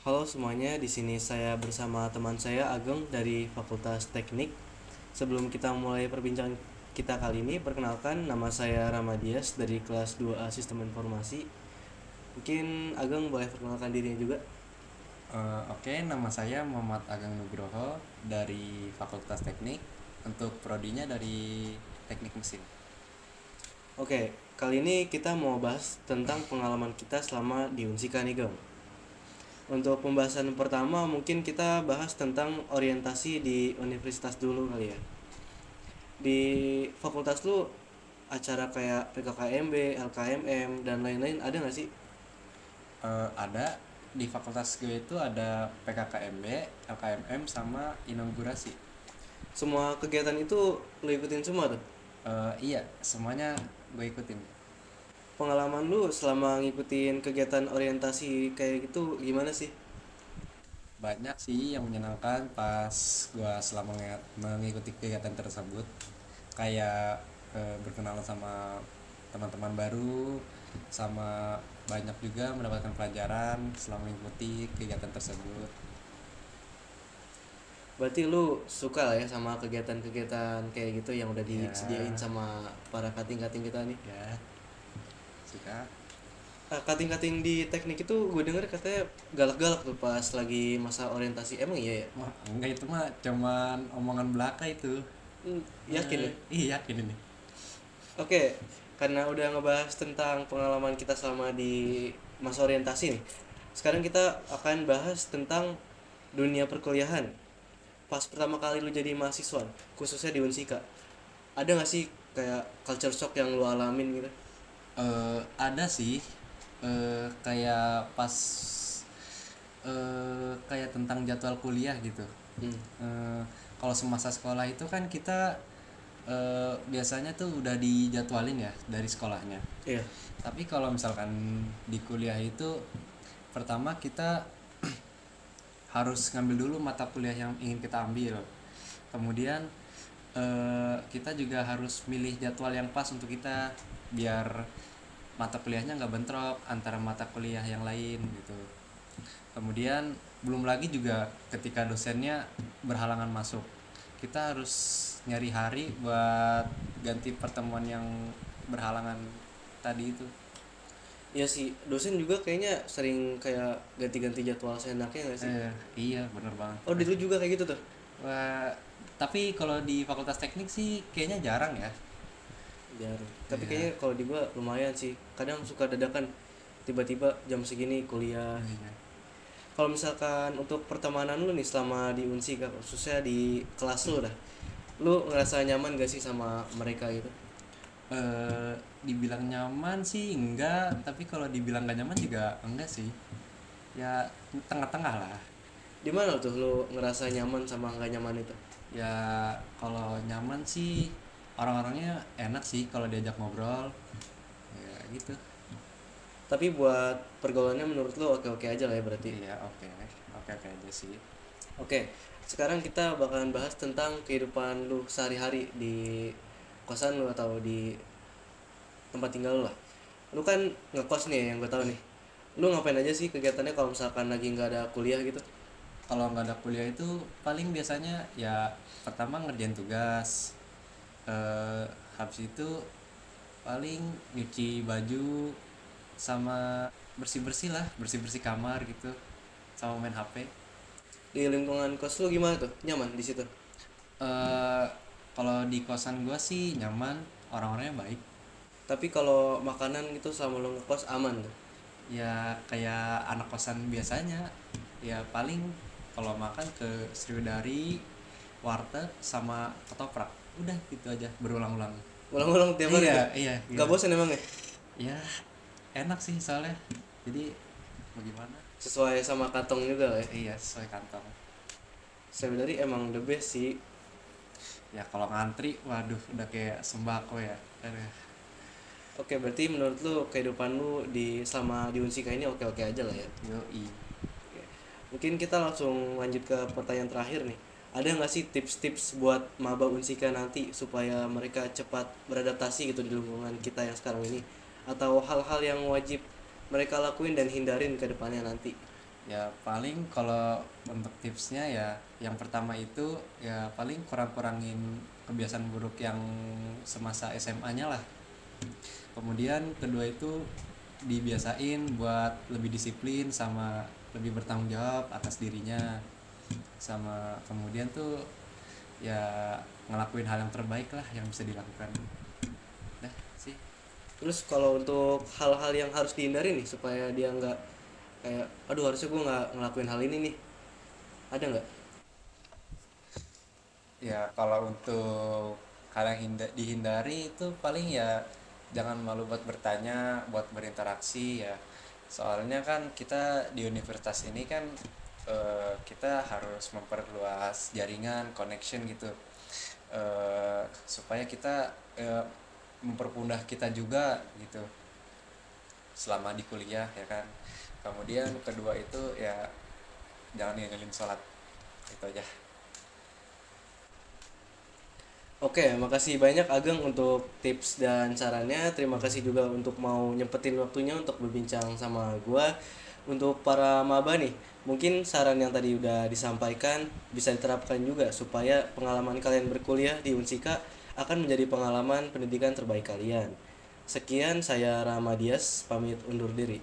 Halo semuanya, di sini saya bersama teman saya Ageng dari Fakultas Teknik. Sebelum kita mulai perbincangan kita kali ini, perkenalkan nama saya Ramadias dari kelas 2A Sistem Informasi. Mungkin Ageng boleh perkenalkan dirinya juga. Oke, nama saya Muhammad Ageng Nugroho dari Fakultas Teknik. Untuk prodinya dari Teknik Mesin. Oke, kali ini kita mau bahas tentang pengalaman kita selama di Unsika nih Geng. Untuk pembahasan pertama mungkin kita bahas tentang orientasi di universitas dulu kali ya. Di fakultas lu acara kayak PKKMB, LKMM dan lain-lain ada nggak sih? Ada di fakultas gue itu ada PKKMB, LKMM sama inaugurasi. Semua kegiatan itu lu ikutin semua tuh? Iya, semuanya gue ikutin. Pengalaman lu selama ngikutin kegiatan orientasi kayak gitu gimana sih? Banyak sih yang menyenangkan pas gue selama mengikuti kegiatan tersebut. Kayak berkenalan sama teman-teman baru, sama banyak juga mendapatkan pelajaran selama mengikuti kegiatan tersebut. Berarti lu suka lah ya sama kegiatan-kegiatan kayak gitu yang udah Ya, disediain sama para kating-kating kita nih. ya, suka. Kating-kating di teknik itu gue denger katanya galak-galak tuh pas lagi masa orientasi. Emang iya ya? Wah, enggak, itu mah cuman omongan belaka itu. Yakin ya? Iya, yakin ini. Oke, karena udah ngebahas tentang pengalaman kita selama di masa orientasi nih. Sekarang kita akan bahas tentang dunia perkuliahan. Pas pertama kali lu jadi mahasiswa, khususnya di Unsika. Ada gak sih kayak culture shock yang lu alamin gitu? Ada sih, kayak pas kayak tentang jadwal kuliah gitu. Hmm. Eh, Kalau semasa sekolah itu kan kita biasanya tuh udah dijadwalin ya dari sekolahnya. Iya. Tapi kalau misalkan di kuliah itu pertama kita harus ngambil dulu mata kuliah yang ingin kita ambil. Kemudian kita juga harus milih jadwal yang pas untuk kita biar mata kuliahnya nggak bentrok antara mata kuliah yang lain gitu. Kemudian belum lagi juga ketika dosennya berhalangan masuk, kita harus nyari hari buat ganti pertemuan yang berhalangan tadi itu. Iya sih, dosen juga kayaknya sering kayak ganti-ganti jadwal seenaknya gak sih? Iya, bener banget. Oh, di lu juga kayak gitu tuh? Wah, tapi kalau di Fakultas Teknik sih kayaknya jarang ya. Jarang. Tapi Iya. kayaknya kalau di gua lumayan sih. Kadang suka dadakan tiba-tiba jam segini kuliah. Iya. Kalau misalkan untuk pertemanan lu nih selama di Unsika, khususnya di kelas lu dah, lu ngerasa nyaman gak sih sama mereka gitu? eh Dibilang nyaman sih enggak, tapi kalau dibilang gak nyaman juga enggak sih. Ya tengah-tengah lah. Di mana tuh lu ngerasa nyaman sama nggak nyaman itu? Ya kalau nyaman sih orang-orangnya enak sih kalau diajak ngobrol. Ya gitu. Tapi buat pergaulannya menurut lu oke-oke aja lah ya berarti. Iya, oke. Oke aja sih. Oke, sekarang kita bakalan bahas tentang kehidupan lu sehari-hari di kosan lu atau di tempat tinggal lu lah. Lu kan ngekos nih yang gue tahu nih. Lu ngapain aja sih kegiatannya kalau misalkan lagi nggak ada kuliah gitu? Kalau nggak ada kuliah itu paling biasanya ya pertama ngerjain tugas. eh Habis itu paling nyuci baju sama bersih-bersih lah, bersih-bersih kamar gitu, sama main HP. Di lingkungan kos lu gimana tuh? Nyaman di situ? eh Kalau di kosan gue sih nyaman, orang-orangnya baik. Tapi kalau makanan gitu selama lu ngekos aman tuh? Ya kayak anak kosan biasanya, ya paling kalau makan ke Sriwedari, warteg sama ketoprak, udah gitu aja berulang-ulang. Ulang-ulang tiap hari tuh? Iya Gak gitu. bosan emang ya? Ya enak sih soalnya, jadi bagaimana. Sesuai sama kantong juga lah ya? Iya, sesuai kantong. Sebenarnya emang the best sih. Ya kalau ngantri waduh udah kayak sembako ya. Aduh. Oke, berarti menurut lu kehidupan lu di selama di Unsika ini oke-oke aja lah ya? Yoi. Oke. Mungkin kita langsung lanjut ke pertanyaan terakhir nih. Ada nggak sih tips-tips buat maba Unsika nanti supaya mereka cepat beradaptasi gitu di lingkungan kita yang sekarang ini? Atau hal-hal yang wajib mereka lakuin dan hindarin ke depannya nanti? Ya paling kalau untuk tipsnya ya yang pertama itu ya paling kurang-kurangin kebiasaan buruk yang semasa SMA-nya lah. Kemudian kedua itu dibiasain buat lebih disiplin sama lebih bertanggung jawab atas dirinya, sama kemudian tuh ya ngelakuin hal yang terbaik lah yang bisa dilakukan. Dah sih. Terus kalau untuk hal-hal yang harus dihindari nih supaya dia nggak kayak aduh harusnya gue nggak ngelakuin hal ini nih, ada nggak? Ya kalau untuk hal yang dihindari itu paling ya jangan malu buat bertanya, buat berinteraksi ya. Soalnya kan kita di universitas ini kan kita harus memperluas jaringan, connection gitu. Supaya kita mempermudah kita juga gitu selama di kuliah ya kan. Kemudian kedua itu ya jangan ninggalin sholat, itu aja. Oke, makasih banyak Ageng untuk tips dan sarannya. Terima kasih juga untuk mau nyempetin waktunya untuk berbincang sama gua. Untuk para maba nih, mungkin saran yang tadi udah disampaikan bisa diterapkan juga supaya pengalaman kalian berkuliah di Unsika akan menjadi pengalaman pendidikan terbaik kalian. Sekian, saya Rahmadias, pamit undur diri.